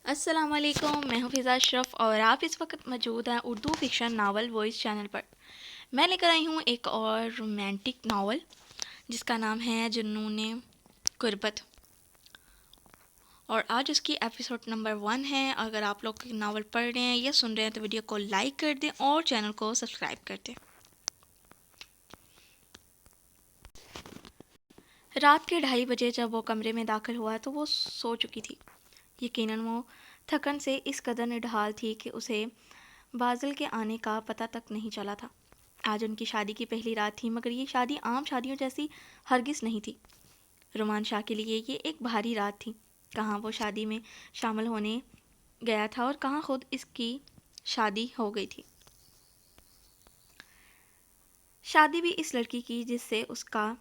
السلام علیکم، میں ہوں فضا اشرف اور آپ اس وقت موجود ہیں Urdu fiction novel voice channel پر۔ میں لے کر آئی ہوں ایک اور رومانٹک ناول جس کا نام ہے جنون غربت، اور آج اس کی ایپیسوڈ نمبر 1 ہے۔ اگر آپ لوگ ناول پڑھ رہے ہیں یا سن رہے ہیں تو ویڈیو کو لائک کر دیں اور چینل کو سبسکرائب کر دیں۔ رات کے 2:30 بجے جب وہ کمرے میں داخل ہوا تو وہ سو چکی تھی۔ یقیناً وہ تھکن سے اس قدر نڈھال تھی کہ اسے بازل کے آنے کا پتہ تک نہیں چلا تھا۔ آج ان کی شادی کی پہلی رات تھی، مگر یہ شادی عام شادیوں جیسی ہرگز نہیں تھی۔ رومان شاہ کے لیے یہ ایک بھاری رات تھی۔ کہاں وہ شادی میں شامل ہونے گیا تھا اور کہاں خود اس کی شادی ہو گئی تھی۔ شادی بھی اس لڑکی کی جس سے اس کا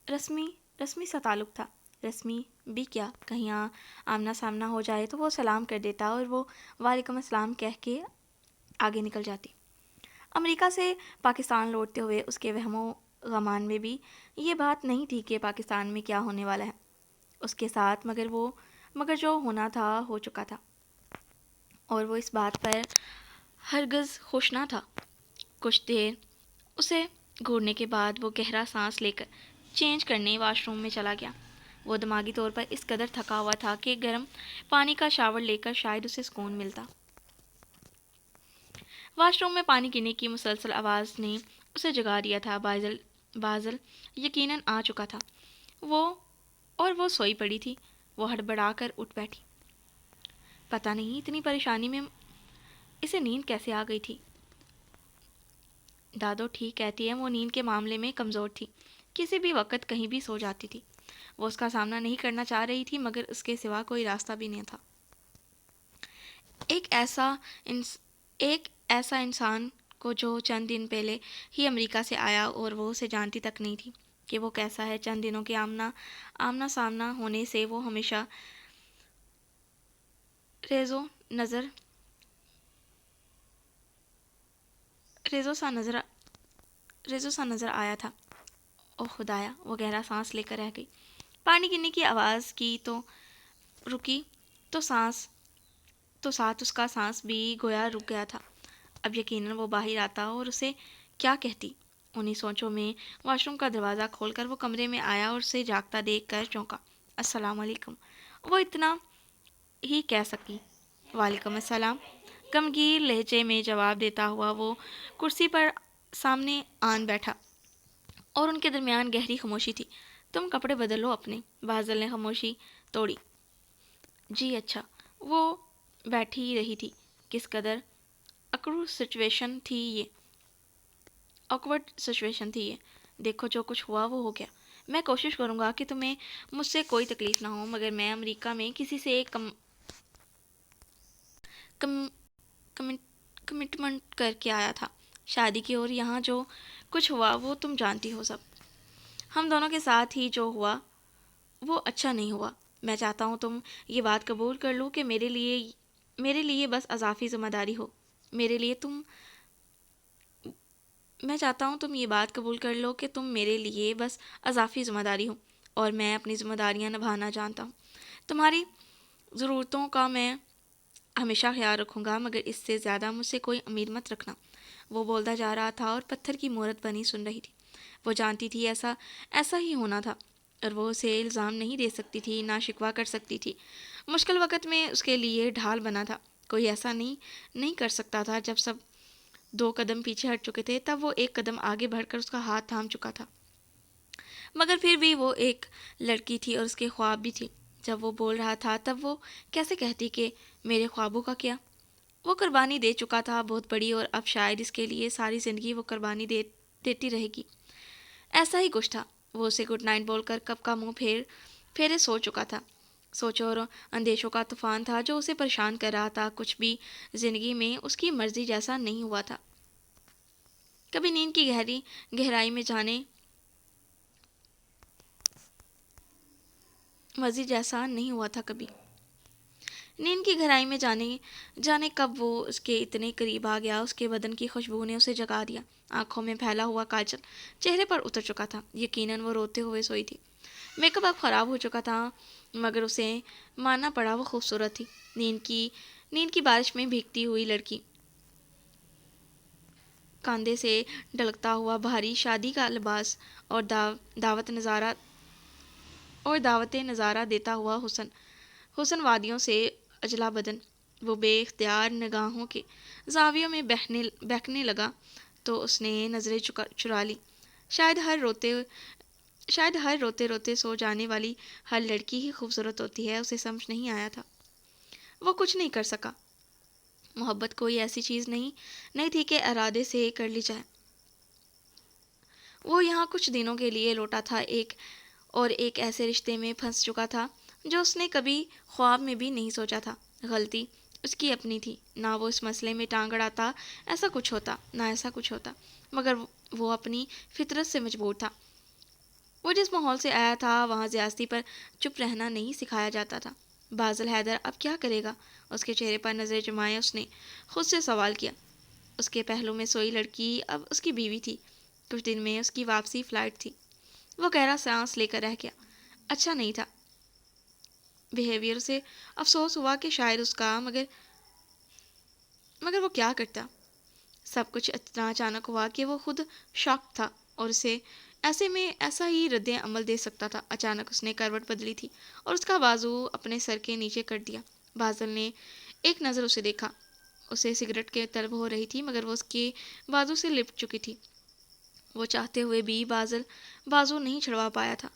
رسمی سا تعلق تھا۔ رسمی بھی کیا، کہیں آمنا سامنا ہو جائے تو وہ سلام کر دیتا اور وہ وعلیکم السلام کہہ کے آگے نکل جاتی۔ امریکہ سے پاکستان لوٹتے ہوئے اس کے وہم و گمان میں بھی یہ بات نہیں تھی کہ پاکستان میں کیا ہونے والا ہے اس کے ساتھ، مگر جو ہونا تھا ہو چکا تھا، اور وہ اس بات پر ہرگز خوش نہ تھا۔ کچھ دیر اسے گھورنے کے بعد وہ گہرا سانس لے کر چینج کرنے واش روم میں چلا گیا۔ وہ دماغی طور پر اس قدر تھکا ہوا تھا کہ گرم پانی کا شاور لے کر شاید اسے سکون ملتا۔ واش روم میں پانی گرنے کی مسلسل آواز نے اسے جگا دیا تھا۔ بازل یقیناً آ چکا تھا، وہ سوئی پڑی تھی۔ وہ ہڑبڑا کر اٹھ بیٹھی۔ پتہ نہیں اتنی پریشانی میں اسے نیند کیسے آ گئی تھی۔ دادو ٹھیک کہتی ہے، وہ نیند کے معاملے میں کمزور تھی، کسی بھی وقت کہیں بھی سو جاتی تھی۔ وہ اس کا سامنا نہیں کرنا چاہ رہی تھی، مگر اس کے سوا کوئی راستہ بھی نہیں تھا۔ ایک ایسا انسان کو جو چند دن پہلے ہی امریکہ سے آیا اور وہ اسے جانتی تک نہیں تھی کہ وہ کیسا ہے۔ چند دنوں کے آمنا سامنا ہونے سے وہ ہمیشہ ریزو سا نظر آیا تھا۔ او خدایا، وہ گہرا سانس لے کر رہ گئی۔ پانی گرنے کی آواز کی تو رکی تو ساتھ اس کا سانس بھی گویا رک گیا تھا۔ اب یقیناً وہ باہر آتا اور اسے کیا کہتی۔ انہی سوچوں میں واش روم کا دروازہ کھول کر وہ کمرے میں آیا اور اسے جاگتا دیکھ کر چونکا۔ السلام علیکم، وہ اتنا ہی کہہ سکی۔ وعلیکم السلام، غمگین لہجے میں جواب دیتا ہوا وہ کرسی پر سامنے آن بیٹھا اور ان کے درمیان گہری خاموشی تھی۔ تم کپڑے بدل لو اپنے، بازل نے خاموشی توڑی۔ جی اچھا۔ وہ بیٹھی رہی تھی۔ کس قدر آکورڈ سچویشن تھی یہ۔ دیکھو جو کچھ ہوا وہ ہو گیا۔ میں کوشش کروں گا کہ تمہیں مجھ سے کوئی تکلیف نہ ہو، مگر میں امریکہ میں کسی سے ایک کمٹمنٹ کر کے آیا تھا شادی کی، اور یہاں جو کچھ ہوا وہ تم جانتی ہو سب۔ ہم دونوں کے ساتھ ہی جو ہوا وہ اچھا نہیں ہوا۔ میں چاہتا ہوں تم یہ بات قبول کر لو کہ میرے لیے بس اضافی ذمہ داری ہو۔ میں چاہتا ہوں تم یہ بات قبول کر لو کہ تم میرے لیے بس اضافی ذمہ داری ہو، اور میں اپنی ذمہ داریاں نبھانا جانتا ہوں۔ تمہاری ضرورتوں کا میں ہمیشہ خیال رکھوں گا، مگر اس سے زیادہ مجھ سے کوئی امید مت رکھنا۔ وہ بولتا جا رہا تھا اور پتھر کی مورت بنی سن رہی تھی۔ وہ جانتی تھی ایسا ہی ہونا تھا، اور وہ اسے الزام نہیں دے سکتی تھی، نہ شکوہ کر سکتی تھی۔ مشکل وقت میں اس کے لیے ڈھال بنا تھا۔ کوئی ایسا نہیں کر سکتا تھا۔ جب سب 2 قدم پیچھے ہٹ چکے تھے تب وہ 1 قدم آگے بڑھ کر اس کا ہاتھ تھام چکا تھا۔ مگر پھر بھی وہ ایک لڑکی تھی اور اس کے خواب بھی تھے۔ جب وہ بول رہا تھا تب وہ کیسے کہتی کہ میرے خوابوں کا کیا؟ وہ قربانی دے چکا تھا بہت بڑی، اور اب شاید اس کے لیے ساری زندگی وہ قربانی دیتی رہے گی۔ ایسا ہی کچھ تھا۔ وہ اسے گڈ نائٹ بول کر کب کا منہ پھیرے سو چکا تھا۔ سوچوں اور اندیشوں کا طوفان تھا جو اسے پریشان کر رہا تھا۔ کچھ بھی زندگی میں اس کی مرضی جیسا نہیں ہوا تھا۔ کبھی نیند کی گہرائی میں جانے مرضی جیسا نہیں ہوا تھا کبھی۔ نیند کی گہرائی میں جانے کب وہ اس کے اتنے قریب آ گیا۔ اس کے بدن کی خوشبو نے اسے جگا دیا۔ آنکھوں میں پھیلا ہوا کاجل چہرے پر اتر چکا تھا۔ یقیناً وہ روتے ہوئے سوئی تھی۔ میک اپ اب خراب ہو چکا تھا مگر اسے ماننا پڑا، وہ خوبصورت تھی۔ نیند کی بارش میں بھیگتی ہوئی لڑکی، کاندھے سے ڈھلکتا ہوا بھاری شادی کا لباس اور دعوت نظارہ دیتا ہوا حسن وادیوں سے اجلا بدن، وہ بے اختیار نگاہوں کے زاویوں میں بہکنے لگا تو اس نے نظریں چرا لی۔ شاید ہر روتے روتے سو جانے والی ہر لڑکی ہی خوبصورت ہوتی ہے، اسے سمجھ نہیں آیا تھا۔ وہ کچھ نہیں کر سکا۔ محبت کوئی ایسی چیز نہیں تھی کہ ارادے سے کر لی جائے۔ وہ یہاں کچھ دنوں کے لیے لوٹا تھا، ایک ایسے رشتے میں پھنس چکا تھا جو اس نے کبھی خواب میں بھی نہیں سوچا تھا۔ غلطی اس کی اپنی تھی، نہ وہ اس مسئلے میں ٹانگ اڑاتا ایسا کچھ ہوتا، مگر وہ اپنی فطرت سے مجبور تھا۔ وہ جس ماحول سے آیا تھا وہاں زیاستی پر چپ رہنا نہیں سکھایا جاتا تھا۔ بازل حیدر اب کیا کرے گا؟ اس کے چہرے پر نظر جمائے اس نے خود سے سوال کیا۔ اس کے پہلو میں سوئی لڑکی اب اس کی بیوی تھی۔ کچھ دن میں اس کی واپسی فلائٹ تھی۔ وہ گہرا سانس لے کر رہ گیا۔ اچھا نہیں تھا بیہیویئر سے افسوس ہوا کہ شاید اس کا، مگر وہ کیا کرتا؟ سب کچھ اتنا اچانک ہوا کہ وہ خود شاک تھا اور اسے ایسے میں ایسا ہی رد عمل دے سکتا تھا۔ اچانک اس نے کروٹ بدلی تھی اور اس کا بازو اپنے سر کے نیچے کر دیا۔ بازل نے ایک نظر اسے دیکھا۔ اسے سگریٹ کے طلب ہو رہی تھی مگر وہ اس کے بازو سے لپٹ چکی تھی۔ وہ چاہتے ہوئے بھی بازو نہیں چھڑوا پایا تھا۔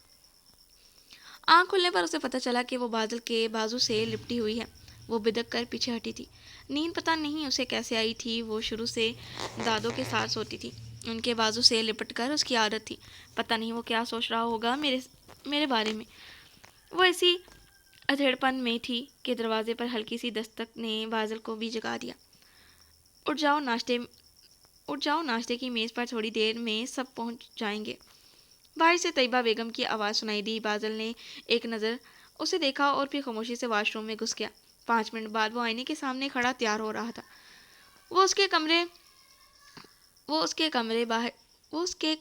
آنکھ کھلنے پر اسے پتہ چلا کہ وہ بازل کے بازو سے لپٹی ہوئی ہے۔ وہ بدک کر پیچھے ہٹی تھی۔ نیند پتہ نہیں اسے کیسے آئی تھی، وہ شروع سے دادوں کے ساتھ سوتی تھی۔ ان کے بازو سے لپٹ کر اس کی عادت تھی۔ پتہ نہیں وہ کیا سوچ رہا ہوگا میرے بارے میں۔ وہ ایسی ادھیڑ پن میں تھی کہ دروازے پر ہلکی سی دستک نے بازل کو بھی جگا دیا۔ اٹھ جاؤ، ناشتے کی میز پر تھوڑی دیر میں سب پہنچ جائیں گے۔ باہر سے طیبہ بیگم کی آواز سنائی دی۔ بازل نے ایک نظر اسے دیکھا اور پھر خاموشی سے واش روم میں گھس گیا۔ 5 منٹ بعد وہ آئینے کے سامنے کھڑا تیار ہو رہا تھا۔ وہ اس کے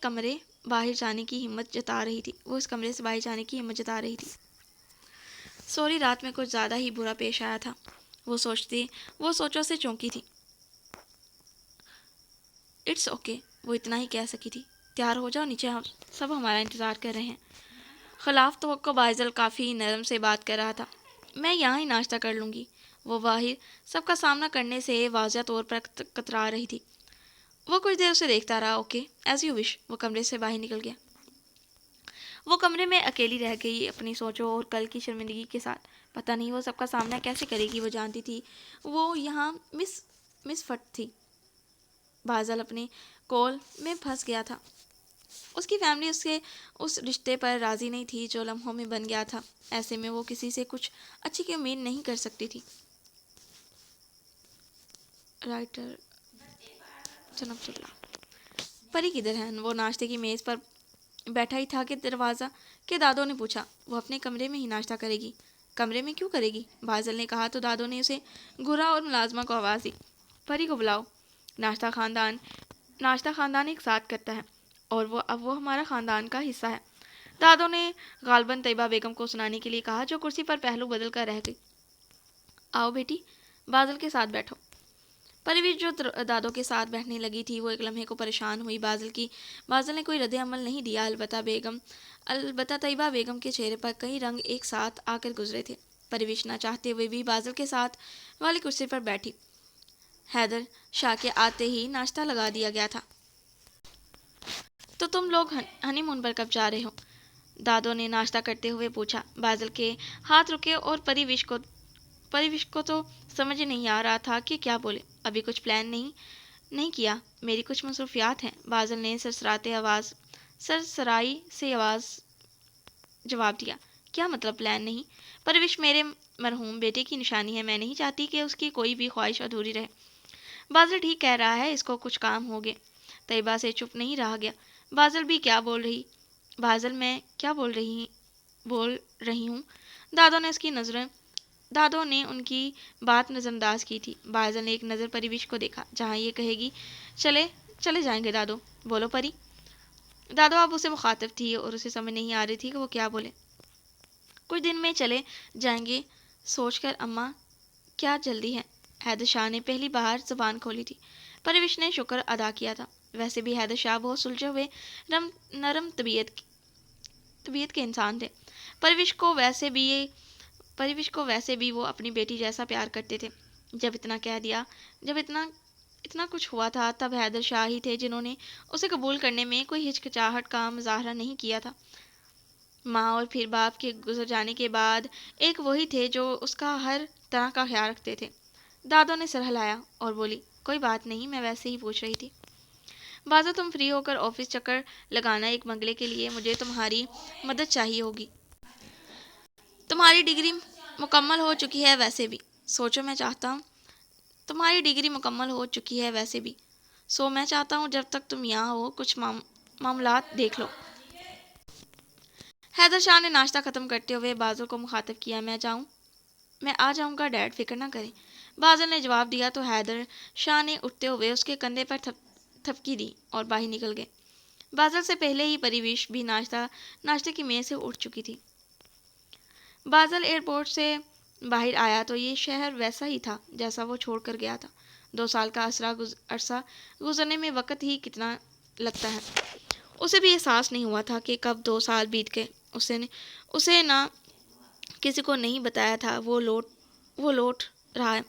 کمرے باہر جانے کی ہمت جتا رہی تھی۔ سوری، رات میں کچھ زیادہ ہی برا پیش آیا تھا، وہ سوچوں سے چونکی تھی۔ اٹس اوکے، وہ اتنا ہی کہہ سکی تھی۔ تیار ہو جاؤ، نیچے سب ہمارا انتظار کر رہے ہیں۔ خلاف توقع بازل کافی نرم سے بات کر رہا تھا۔ میں یہاں ہی ناشتہ کر لوں گی۔ وہ باہر سب کا سامنا کرنے سے واضح طور پر کترا رہی تھی۔ وہ کچھ دیر اسے دیکھتا رہا۔ Okay, as you wish. وہ کمرے سے باہر نکل گیا۔ وہ کمرے میں اکیلی رہ گئی اپنی سوچوں اور کل کی شرمندگی کے ساتھ۔ پتہ نہیں وہ سب کا سامنا کیسے کرے گی۔ وہ جانتی تھی وہ یہاں مس فٹ تھی۔ بازل اپنے کول میں پھنس گیا تھا۔ اس کی فیملی اس رشتے پر راضی نہیں تھی جو لمحوں میں بن گیا تھا۔ ایسے میں وہ کسی سے کچھ اچھی کی امید نہیں کر سکتی تھی۔ رائٹر جناب پری کدھر ہے؟ وہ ناشتے کی میز پر بیٹھا ہی تھا کہ دروازہ کے دادوں نے پوچھا۔ وہ اپنے کمرے میں ہی ناشتہ کرے گی۔ کمرے میں کیوں کرے گی؟ بازل نے کہا تو دادوں نے اسے گھورا اور ملازمہ کو آواز دی، پری کو بلاؤ۔ ناشتہ خاندان ایک ساتھ کرتا ہے اور اب وہ ہمارا خاندان کا حصہ ہے، دادوں نے غالباً طیبہ بیگم کو سنانے کے لیے کہا جو کرسی پر پہلو بدل کر رہ گئی۔ آؤ بیٹی، بازل کے ساتھ بیٹھو۔ پرویش جو دادوں کے ساتھ بیٹھنے لگی تھی وہ ایک لمحے کو پریشان ہوئی۔ بازل نے کوئی رد عمل نہیں دیا، البتہ طیبہ بیگم کے چہرے پر کئی رنگ ایک ساتھ آ کر گزرے تھے۔ پرویش نہ چاہتے ہوئے بھی بازل کے ساتھ والی کرسی پر بیٹھی۔ حیدر شاہ کے آتے ہی ناشتہ لگا دیا گیا تھا۔ تو تم لوگ ہنی مون پر کب جا رہے ہو؟ دادوں نے ناشتہ کرتے ہوئے پوچھا۔ بازل کے ہاتھ رکے اور پرویش کو تو سمجھ نہیں آ رہا تھا کہ کیا بولے۔ ابھی کچھ پلان نہیں کیا، میری کچھ مصروفیات ہیں، بازل نے سرسرائی سے آواز جواب دیا۔ کیا مطلب پلان نہیں؟ پرویش میرے مرحوم بیٹے کی نشانی ہے، میں نہیں چاہتی کہ اس کی کوئی بھی خواہش ادھوری رہے۔ بازل ٹھیک کہہ رہا ہے، اس کو کچھ کام ہو گئے۔ طیبہ سے چپ نہیں رہا گیا۔ بازل میں کیا بول رہی ہوں؟ دادوں نے ان کی بات نظر انداز کی تھی۔ بازل نے ایک نظر پرویش کو دیکھا۔ جہاں یہ کہے گی چلے جائیں گے دادو، بولو پری۔ دادو اب اسے مخاطب تھی اور اسے سمجھ نہیں آ رہی تھی کہ وہ کیا بولے۔ کچھ دن میں چلے جائیں گے سوچ کر اماں کیا جلدی ہے۔ حیدر شاہ نے پہلی بار زبان کھولی تھی۔ پرویش نے شکر ادا کیا تھا۔ ویسے بھی حیدر شاہ بہت سلجھے ہوئے نرم طبیعت کے انسان تھے۔ پرویش کو ویسے بھی وہ اپنی بیٹی جیسا پیار کرتے تھے۔ جب اتنا کچھ ہوا تھا تب حیدر شاہ ہی تھے جنہوں نے اسے قبول کرنے میں کوئی ہچکچاہٹ کا مظاہرہ نہیں کیا تھا۔ ماں اور پھر باپ کے گزر جانے کے بعد ایک وہی تھے جو اس کا ہر طرح کا خیال رکھتے تھے۔ دادو نے سر ہلایا اور بولی، کوئی بات نہیں، میں ویسے ہی پوچھ رہی تھی۔ بازو تم فری ہو کر آفس چکر لگانا، ایک بنگلے کے لیے مجھے تمہاری مدد چاہیے ہوگی۔ تمہاری ڈگری مکمل ہو چکی ہے ویسے بھی۔ سو میں چاہتا ہوں جب تک تم یہاں ہو کچھ معاملات دیکھ لو۔ حیدر شاہ نے ناشتہ ختم کرتے ہوئے بازل کو مخاطب کیا، میں آ جاؤں گا ڈیڈ، فکر نہ کریں۔ بازل نے جواب دیا تو حیدر شاہ نے اٹھتے ہوئے اس کے کندھے پر تھپکی دی اور باہر نکل گئے۔ بازل سے پہلے ہی پریوش بھی ناشتے کی میز سے اٹھ چکی تھی۔ بازل ایئرپورٹ سے باہر آیا تو یہ شہر ویسا ہی تھا جیسا وہ چھوڑ کر گیا تھا۔ 2 سال کا عرصہ گزرنے میں وقت ہی کتنا لگتا ہے، اسے بھی احساس نہیں ہوا تھا کہ کب 2 سال بیت گئے۔ اسے نہ کسی کو نہیں بتایا تھا وہ لوٹ رہا ہے۔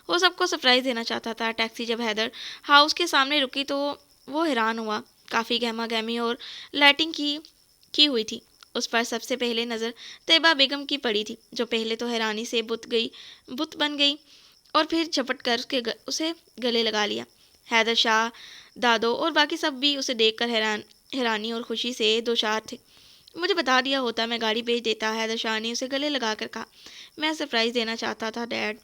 وہ سب کو سرپرائز دینا چاہتا تھا۔ ٹیکسی جب حیدر ہاؤس کے سامنے رکی تو وہ حیران ہوا۔ کافی گہما گہمی اور لائٹنگ کی ہوئی تھی۔ اس پر سب سے پہلے نظر طیبہ بیگم کی پڑی تھی، جو پہلے تو حیرانی سے بت بن گئی اور پھر جھپٹ کر اسے گلے لگا لیا۔ حیدر شاہ، دادو اور باقی سب بھی اسے دیکھ کر حیرانی اور خوشی سے دوچار تھے۔ مجھے بتا دیا ہوتا میں گاڑی بھیج دیتا، حیدر شاہ نے اسے گلے لگا کر کہا۔ میں سرپرائز دینا چاہتا تھا ڈیڈ۔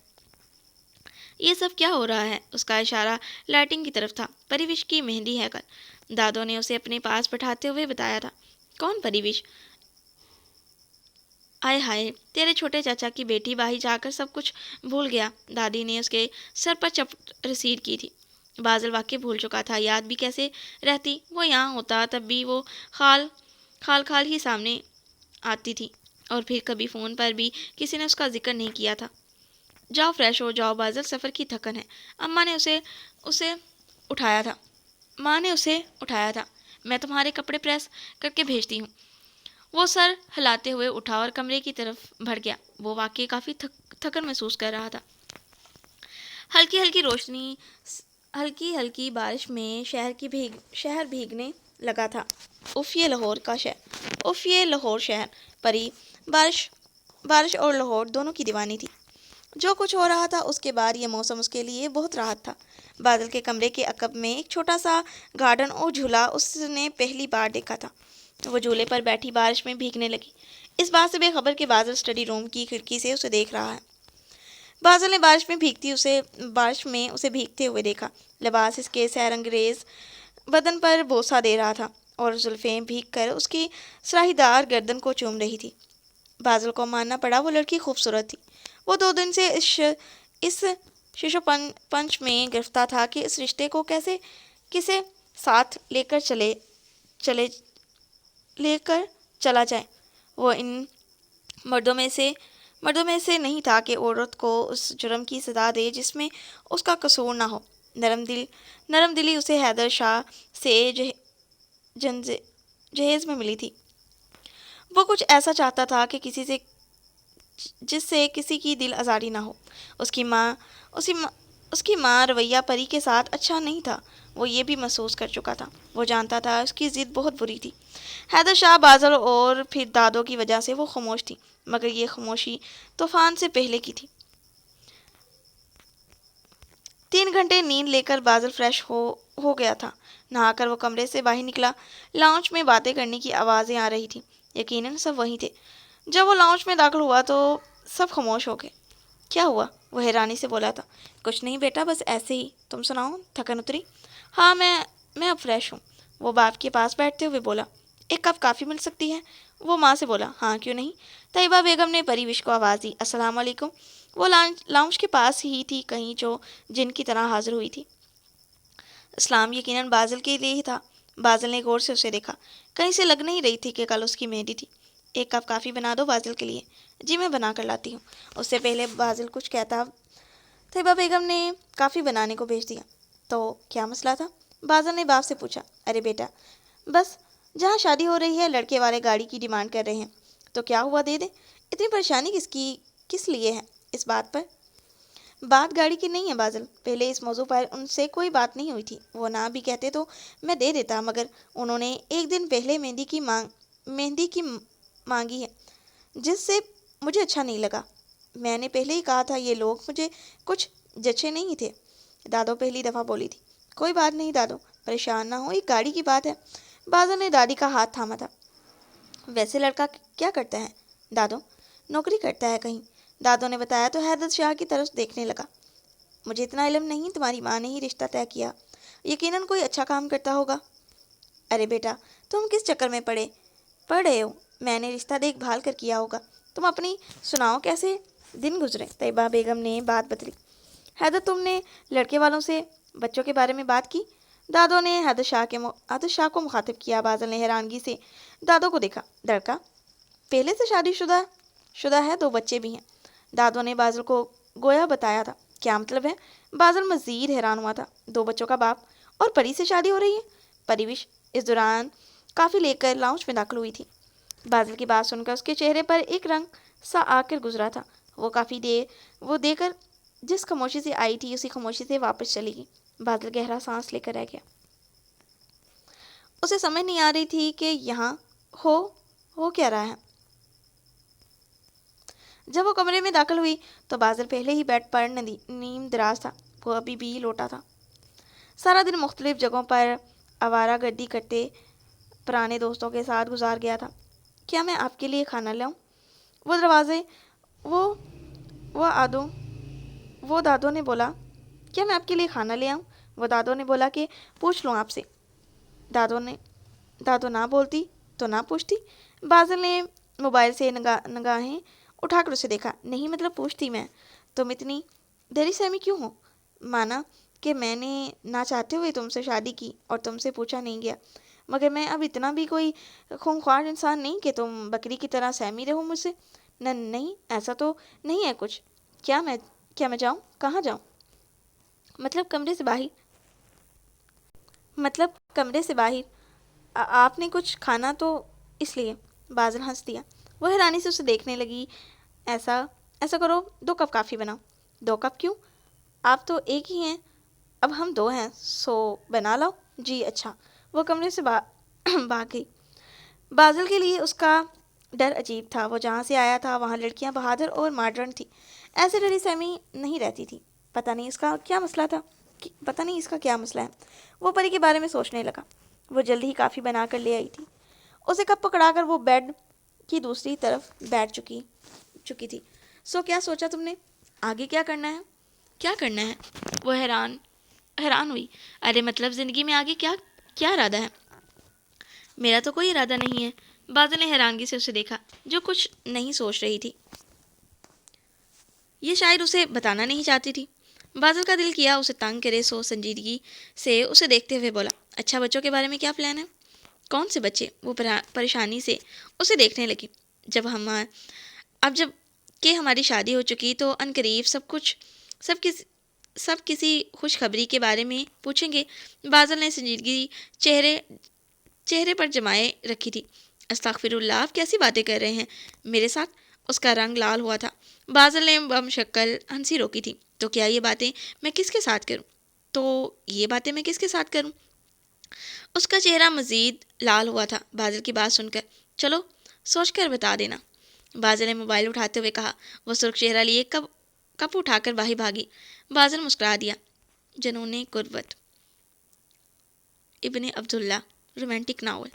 یہ سب کیا ہو رہا ہے؟ اس کا اشارہ لائٹنگ کی طرف تھا۔ پریوش کی مہندی ہے کل، دادو نے اسے اپنے پاس بٹھاتے ہوئے بتایا تھا۔ کون پریوش؟ آئے ہائے، تیرے چھوٹے چاچا کی بیٹی، باہر جا کر سب کچھ بھول گیا۔ دادی نے اس کے سر پر چپٹ رسید کی تھی۔ بازل واقعی بھول چکا تھا، یاد بھی کیسے رہتی؟ وہ یہاں ہوتا تب بھی وہ خال ہی سامنے آتی تھی، اور پھر کبھی فون پر بھی کسی نے اس کا ذکر نہیں کیا تھا۔ جاؤ فریش ہو جاؤ، بازل سفر کی تھکن ہے۔ اماں نے اسے اٹھایا تھا۔ میں تمہارے کپڑے پریس کر کے بھیجتی ہوں۔ وہ سر ہلاتے ہوئے اٹھا اور کمرے کی طرف بڑھ گیا۔ وہ واقعی کافی تھکن محسوس کر رہا تھا۔ ہلکی ہلکی روشنی، ہلکی بارش میں شہر بھیگنے لگا تھا۔ اف یہ لاہور شہر، پری بارش اور لاہور دونوں کی دیوانی تھی۔ جو کچھ ہو رہا تھا اس کے بعد یہ موسم اس کے لیے بہت راحت تھا۔ بادل کے کمرے کے عقب میں ایک چھوٹا سا گارڈن اور جھولا اس نے پہلی بار دیکھا تھا۔ وہ جھولے پر بیٹھی بارش میں بھیگنے لگی، اس بات سے بے خبر کہ بادل اسٹڈی روم کی کھڑکی سے اسے دیکھ رہا ہے۔ بادل نے بارش میں اسے بھیگتے ہوئے دیکھا۔ لباس اس کے سحر انگیز بدن پر بوسہ دے رہا تھا اور زلفیں بھیگ کر اس کی سراہی دار گردن کو چوم رہی تھی۔ بادل کو ماننا پڑا وہ لڑکی خوبصورت تھی۔ وہ 2 دن سے اس ششو پنچ میں گرفتار تھا کہ اس رشتے کو کسے ساتھ لے کر چلا جائے۔ وہ ان مردوں میں سے نہیں تھا کہ عورت کو اس جرم کی سزا دے جس میں اس کا قصور نہ ہو۔ نرم دلی اسے حیدر شاہ سے جہیز میں ملی تھی۔ وہ کچھ ایسا چاہتا تھا کہ جس سے کسی کی دل آزاری نہ ہو۔ اس کی ماں رویہ پری کے ساتھ اچھا نہیں تھا، وہ یہ بھی محسوس کر چکا تھا۔ وہ جانتا تھا اس کی ضد بہت بری تھی۔ حیدر شاہ، بازل اور پھر دادو کی وجہ سے وہ خاموش تھی، مگر یہ خاموشی طوفان سے پہلے کی تھی۔ 3 گھنٹے نیند لے کر بازل فریش ہو گیا تھا۔ نہا کر وہ کمرے سے باہر نکلا۔ لاؤنج میں باتیں کرنے کی آوازیں آ رہی تھیں، یقیناً سب وہیں تھے۔ جب وہ لاؤنج میں داخل ہوا تو سب خاموش ہو گئے۔ کیا ہوا؟ وہ حیرانی سے بولا تھا۔ کچھ نہیں بیٹا، بس ایسے ہی۔ تم سناؤ، تھکن اتری؟ ہاں، میں اب فریش ہوں۔ وہ باپ کے پاس بیٹھتے ہوئے بولا۔ ایک کپ کافی مل سکتی ہے؟ وہ ماں سے بولا۔ ہاں، کیوں نہیں؟ طیبہ بیگم نے پریوش کو آواز دی۔ السلام علیکم۔ وہ لاؤنج کے پاس ہی تھی کہیں جو جن کی طرح حاضر ہوئی تھی۔ اسلام یقیناً بازل کے لیے ہی تھا۔ بازل نے غور سے اسے دیکھا۔ کہیں سے لگ نہیں رہی تھی کہ کل اس کی مہندی تھی۔ ایک کپ کافی بنا دو بازل کے لیے۔ جی میں بنا کر لاتی ہوں۔ اس سے پہلے بازل کچھ کہتا طیبہ بیگم نے کافی بنانے کو بھیج دیا۔ تو کیا مسئلہ تھا؟ بازل نے باپ سے پوچھا۔ ارے بیٹا، بس جہاں شادی ہو رہی ہے لڑکے والے گاڑی کی ڈیمانڈ کر رہے ہیں، تو کیا ہوا دے دیں۔ اتنی پریشانی کس لیے ہے اس بات پر؟ بات گاڑی کی نہیں ہے بازل، پہلے اس موضوع پر ان سے کوئی بات نہیں ہوئی تھی، وہ نہ بھی کہتے تو میں دے دیتا، مگر انہوں نے ایک دن پہلے مہندی کی مانگی ہے، جس سے مجھے اچھا نہیں لگا۔ میں نے پہلے ہی کہا تھا یہ لوگ مجھے کچھ جچے نہیں تھے، دادو پہلی دفعہ بولی تھی۔ کوئی بات نہیں دادو، پریشان نہ ہو، ایک گاڑی کی بات ہے۔ بازل نے دادی کا ہاتھ تھاما تھا۔ ویسے لڑکا کیا کرتا ہے دادو؟ نوکری کرتا ہے کہیں، دادو نے بتایا تو حیدر شاہ کی طرف دیکھنے لگا۔ مجھے اتنا علم نہیں، تمہاری ماں نے ہی رشتہ طے کیا، یقیناً کوئی اچھا کام کرتا ہوگا۔ ارے بیٹا، تم کس چکر میں پڑ رہے ہو؟ میں نے رشتہ دیکھ بھال کر کیا ہوگا، تم اپنی سناؤ کیسے دن گزرے؟ طیبہ بیگم نے بات بدلی۔ حیدر، تم نے لڑکے والوں سے بچوں کے بارے میں بات کی؟ دادو نے حیدر شاہ کو مخاطب کیا۔ بازل نے حیرانگی سے دادو کو دیکھا۔ لڑکا پہلے سے شدہ ہے، 2 بچے بھی ہیں۔ دادو نے بازل کو گویا بتایا تھا۔ کیا مطلب ہے؟ بازل مزید حیران ہوا تھا۔ 2 بچوں کا باپ اور پری سے شادی ہو رہی ہے؟ پریوش اس دوران کافی لے کر لاؤنج میں داخل ہوئی تھی۔ بازل کی بات سن کر اس کے چہرے پر ایک رنگ سا آ کر گزرا تھا۔ وہ دے کر جس خاموشی سے آئی تھی اسی خاموشی سے واپس چلی گئی۔ بازل گہرا سانس لے کر رہ گیا۔ اسے سمجھ نہیں آ رہی تھی کہ یہاں ہو کیا رہا ہے۔ جب وہ کمرے میں داخل ہوئی تو بازل پہلے ہی بیڈ پر نیم دراز تھا۔ وہ ابھی بھی لوٹا تھا۔ سارا دن مختلف جگہوں پر آوارہ گردی کرتے پرانے دوستوں کے ساتھ گزار گیا تھا۔ کیا میں آپ کے لیے کھانا لاؤں؟ وہ دادو نے بولا۔ کیا میں آپ کے لیے کھانا لے آؤں؟ وہ دادو نے بولا کہ پوچھ لوں آپ سے۔ دادو نہ بولتی تو نہ پوچھتی۔ بازل نے موبائل سے نگاہیں اٹھا کر اسے دیکھا۔ نہیں مطلب پوچھتی میں، تم اتنی دیر سہمی کیوں ہو؟ مانا کہ میں نے نہ چاہتے ہوئے تم سے شادی کی اور تم سے پوچھا نہیں گیا، مگر میں اب اتنا بھی کوئی خونخوار انسان نہیں کہ تم بکری کی طرح سہمی رہو مجھ سے۔ نہیں ایسا تو نہیں ہے کچھ۔ کیا میں جاؤں؟ کہاں جاؤں؟ مطلب کمرے سے باہر۔ آپ نے کچھ کھانا تو اس لیے؟ بازل ہنس دیا۔ وہ حیرانی سے اسے دیکھنے لگی۔ ایسا کرو 2 کپ کافی بناؤ۔ 2 کپ کیوں؟ آپ تو ایک ہی ہیں، اب ہم 2 ہیں، سو بنا لاؤ۔ جی اچھا۔ وہ کمرے سے بھاگ گئی۔ بازل کے لیے اس کا ڈر عجیب تھا۔ وہ جہاں سے آیا تھا وہاں لڑکیاں بہادر اور ماڈرن تھیں، ایسے ڈری سہمی نہیں رہتی تھی۔ پتہ نہیں اس کا کیا مسئلہ ہے۔ وہ پری کے بارے میں سوچنے لگا۔ وہ جلدی ہی کافی بنا کر لے آئی تھی۔ اسے کپ پکڑا کر وہ بیڈ کی دوسری طرف بیٹھ چکی تھی۔ سو کیا سوچا تم نے؟ آگے کیا کرنا ہے؟ وہ حیران ہوئی۔ ارے مطلب زندگی میں آگے کیا ارادہ ہے؟ میرا تو کوئی ارادہ نہیں ہے۔ بازل نے حیرانگی سے اسے دیکھا جو کچھ نہیں سوچ رہی تھی۔ یہ شاید اسے بتانا نہیں چاہتی تھی۔ بازل کا دل کیا اسے تنگ کرے، سو سنجیدگی سے اسے دیکھتے ہوئے بولا۔ اچھا بچوں کے بارے میں کیا پلان ہے؟ کون سے بچے؟ وہ پریشانی سے اسے دیکھنے لگی۔ جب کہ ہماری شادی ہو چکی تو عنقریب سب کسی خوشخبری کے بارے میں پوچھیں گے۔ بازل نے سنجیدگی چہرے پر جمائے رکھی تھی۔ استغفر اللہ، آپ کیسی باتیں کر رہے ہیں میرے ساتھ؟ اس کا رنگ لال ہوا تھا۔ بازل نے بم شکل ہنسی روکی تھی۔ تو یہ باتیں میں کس کے ساتھ کروں؟ اس کا چہرہ مزید لال ہوا تھا بازل کی بات سن کر۔ چلو سوچ کر بتا دینا، بازل نے موبائل اٹھاتے ہوئے کہا۔ وہ سرخ چہرہ لیے کپ اٹھا کر باہر بھاگی۔ بازل مسکرا دیا۔ جنون قربت، ابن عبداللہ، رومانٹک ناول۔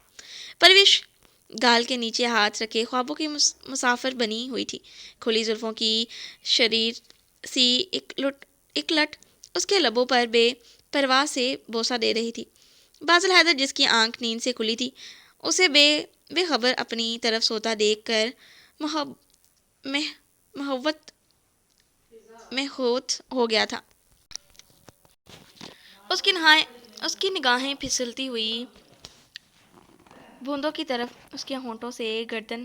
پرویش گال کے نیچے ہاتھ رکھے خوابوں کی مسافر بنی ہوئی تھی۔ کھلی زلفوں کی شریر سی ایک لٹ اس کے لبوں پر بے پرواہ سے بوسہ دے رہی تھی۔ بازل حیدر، جس کی آنکھ نیند سے کھلی تھی، اسے بے خبر اپنی طرف سوتا دیکھ کر محبت میں ہو گیا تھا۔ اس کی نگاہیں پھسلتی ہوئی بوندوں کی طرف اس کے ہونٹوں سے گردن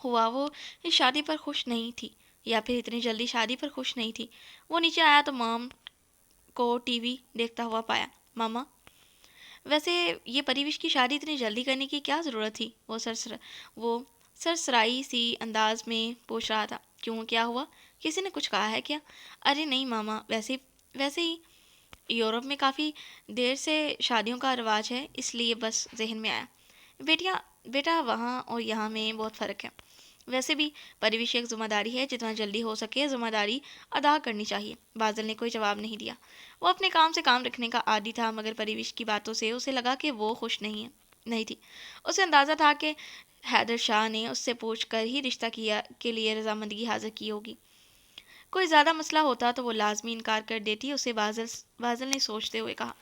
ہوا وہ اس شادی پر خوش نہیں تھی، یا پھر اتنی جلدی شادی پر خوش نہیں تھی۔ وہ نیچے آیا تو مام کو ٹی وی دیکھتا ہوا پایا۔ ماما، ویسے یہ پریوش کی شادی اتنی جلدی کرنے کی کیا ضرورت تھی؟ وہ سرسرائی سی انداز میں پوچھ رہا تھا۔ کیوں، کیا ہوا؟ کسی نے کچھ کہا ہے کیا؟ ارے نہیں ماما، ویسے ہی یورپ میں کافی دیر سے شادیوں کا رواج ہے، اس لیے بس ذہن میں آیا۔ بیٹا وہاں اور یہاں میں بہت فرق ہے۔ ویسے بھی پریوش ایک ذمہ داری ہے، جتنا جلدی ہو سکے ذمہ داری ادا کرنی چاہیے۔ بازل نے کوئی جواب نہیں دیا۔ وہ اپنے کام سے کام رکھنے کا عادی تھا، مگر پریوش کی باتوں سے اسے لگا کہ وہ خوش نہیں تھی۔ اسے اندازہ تھا کہ حیدر شاہ نے اس سے پوچھ کر ہی رشتہ کے لیے رضامندگی حاضر کی ہوگی۔ کوئی زیادہ مسئلہ ہوتا تو وہ لازمی انکار کر دیتی، اسے بازل نے سوچتے ہوئے کہا۔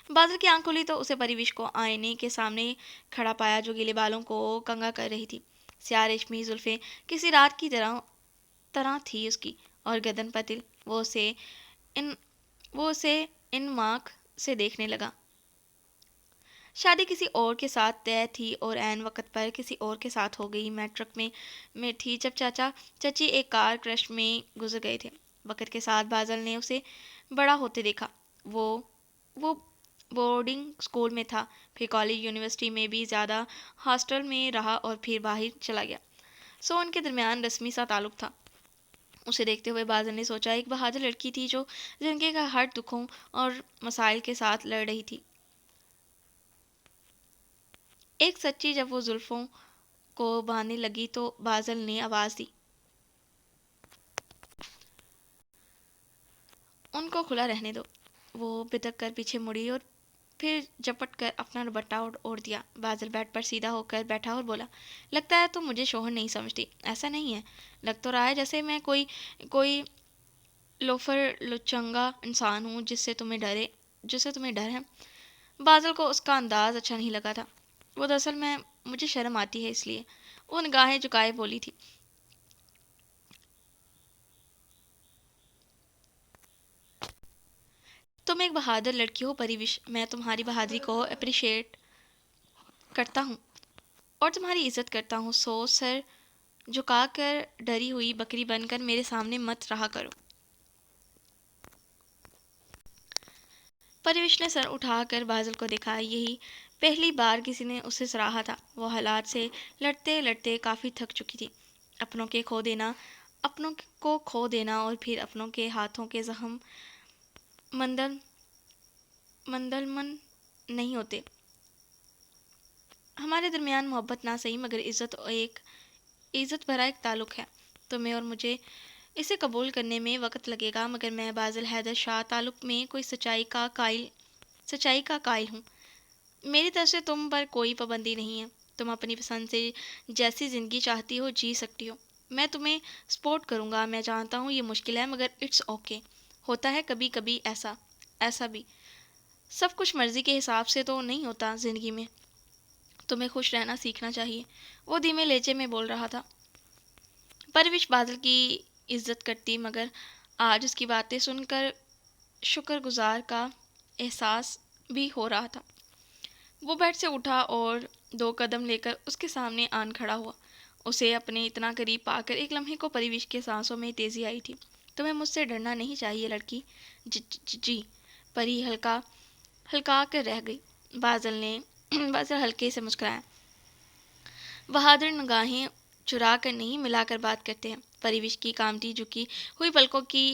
بازل کی آنکھ کھلی تو اسے پریوش کو آئینے کے سامنے کھڑا پایا، جو گیلے بالوں کو کنگھا کر رہی تھی۔ سیاہ ریشمی زلفیں کسی رات کی طرح تھی اس کی، اور گردن پر تل۔ وہ اسے ان ماک سے دیکھنے لگا۔ شادی کسی اور کے ساتھ طے تھی اور عین وقت پر کسی اور کے ساتھ ہو گئی۔ میں ٹرک میں تھی جب چاچا چچی ایک کار کرش میں گزر گئے تھے۔ وقت کے ساتھ بازل نے اسے بڑا ہوتے دیکھا۔ وہ بورڈنگ اسکول میں تھا، پھر کالج یونیورسٹی میں بھی زیادہ ہاسٹل میں رہا اور پھر باہر چلا گیا۔ سو ان کے درمیان رسمی سا تعلق تھا۔ اسے دیکھتے ہوئے بازل نے سوچا، ایک بہادر لڑکی تھی جو زندگی کا ہر دکھوں اور مسائل کے ساتھ لڑ رہی تھی۔ ایک سچی جب وہ زلفوں کو باندھنے لگی تو بازل نے آواز دی، ان کو کھلا رہنے دو۔ وہ بتک کر پیچھے مڑی اور پھر جپٹ کر اپنا دوپٹہ اوڑھ دیا۔ بازل بیڈ پر سیدھا ہو کر بیٹھا اور بولا، لگتا ہے تم مجھے شوہر نہیں سمجھتی۔ ایسا نہیں ہے، لگ تو رہا ہے جیسے میں کوئی لوفر لچنگا انسان ہوں جس سے تمہیں ڈر ہے۔ بازل کو اس کا انداز اچھا نہیں لگا تھا۔ وہ دراصل مجھے شرم آتی ہے، اس لیے۔ وہ نگاہیں جھکائے بولی تھی، تم ایک بہادر لڑکی ہو پریوش، میں تمہاری بہادری کو اپریشیٹ کرتا ہوں اور تمہاری عزت کرتا ہوں، سو سر جھکا کر ڈری ہوئی بکری بن کر میرے سامنے مت رہا کرو۔ پریوش نے سر اٹھا کر بازل کو دیکھا۔ یہی پہلی بار کسی نے اسے سراہا تھا۔ وہ حالات سے لڑتے لڑتے کافی تھک چکی تھی۔ اپنوں کو کھو دینا اور پھر اپنوں کے ہاتھوں کے زخم مندرمن نہیں ہوتے۔ ہمارے درمیان محبت نہ صحیح مگر عزت بھرا ایک تعلق ہے۔ تمہیں اور مجھے اسے قبول کرنے میں وقت لگے گا، مگر میں بازل حیدر شاہ تعلق میں کوئی سچائی کا قائل ہوں۔ میری طرف سے تم پر کوئی پابندی نہیں ہے۔ تم اپنی پسند سے جیسی زندگی چاہتی ہو جی سکتی ہو۔ میں تمہیں سپورٹ کروں گا۔ میں جانتا ہوں یہ مشکل ہے، مگر اٹس اوکے۔ ہوتا ہے کبھی کبھی ایسا بھی۔ سب کچھ مرضی کے حساب سے تو نہیں ہوتا زندگی میں۔ تمہیں خوش رہنا سیکھنا چاہیے۔ وہ دھیمے لہجے میں بول رہا تھا۔ پرویش بادل کی عزت کرتی، مگر آج اس کی باتیں سن کر شکر گزار کا احساس بھی ہو رہا تھا۔ وہ بیڈ سے اٹھا اور 2 قدم لے کر اس کے سامنے آن کھڑا ہوا۔ اسے اپنے اتنا قریب پا کر ایک لمحے کو پریوش کے سانسوں میں تیزی آئی تھی۔ تمہیں مجھ سے ڈرنا نہیں چاہیے لڑکی۔ جی پری ہلکا کر رہ گئی۔ بازل ہلکے سے مسکرایا۔ بہادر نگاہیں چرا کر نہیں ملا کر بات کرتے ہیں۔ پریوش کی کامتی جھکی ہوئی پلکوں کی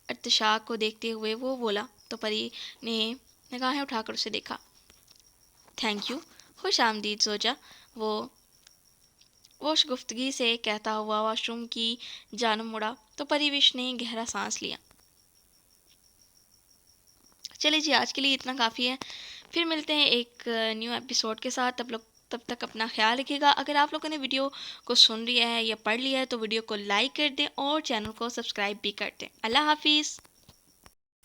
ارتشاق کو دیکھتے ہوئے وہ بولا تو پری نے نگاہیں اٹھا کر اسے دیکھا۔ تھینک یو، خوش آمدید زوجہ، وہ شگفتگی سے کہتا ہوا واش روم کی جانب مڑا تو پریوش نے گہرا سانس لیا۔ چلے جی، آج کے لیے اتنا کافی ہے۔ پھر ملتے ہیں ایک نیو ایپیسوڈ کے ساتھ۔ تب تک اپنا خیال رکھیے گا۔ اگر آپ لوگوں نے ویڈیو کو سن لیا ہے یا پڑھ لیا ہے تو ویڈیو کو لائک کر دیں اور چینل کو سبسکرائب بھی کر دیں۔ اللہ حافظ۔